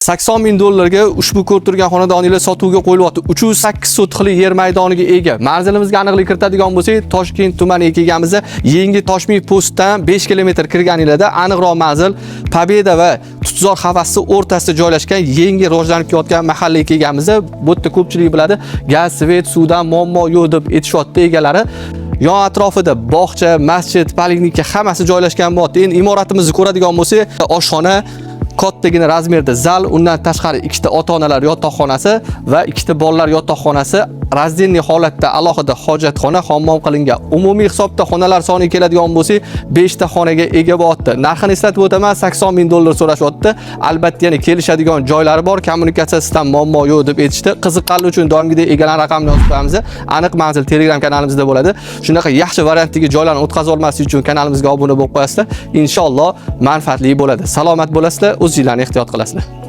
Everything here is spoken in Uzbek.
80 ming dollarga ushbu ko'rib turgan xonadoninglar sotuvga qo'yilyapti. 308 sotixli yer maydoniga ega. Manzilimizga aniqlik kiritadigan bo'lsak, Toshkent tumaniga kelganimizda Yangi Toshmik postdan 5 kilometr kirganinglarda aniqroq manzil Pobeda va Tutzor havasi o'rtasida joylashgan yangi rivojlanib kelayotgan mahallaga kelganimizda, bu yerda ko'pchilik biladi, gaz, svet, suvdan muammo yo'q deb aytishyapti egalari. Yon atrofida bog'cha, masjid, poliklinika hammasi joylashgan bo'lyapti. Endi imoratimizni ko'radigan bo'lsak, oshxona, kattagina razmerda zal, undan tashqari ikkita ota-onalar yotoqxonasi va ikkita bolalar yotoqxonasi, razdenli holatda alohida hojatxona, hammom qilingan. Umumiy hisobda xonalar soniga keladigan bo'lsak, 5 ta xonaga ega bo'lyapti. Narxini eslatib o'taman, 80 ming dollar so'rashyapti. Albatta, yana kelishadigan joylari bor, kommunikatsiyasidan muammo yo'q deb aytishdi. Qiziqqanlar uchun doimgidek egalar raqamini yozib qo'yamiz. Aniq manzil Telegram kanalimizda bo'ladi. Shunaqa yaxshi variantdagi joylarni o'tkazib olmaslik uchun kanalimizga obuna bo'lib qo'yasizlar. Inshaalloh manfaatli bo'ladi. Salomat bo'lasizlar, o'zingizlarni ehtiyot qilasizlar.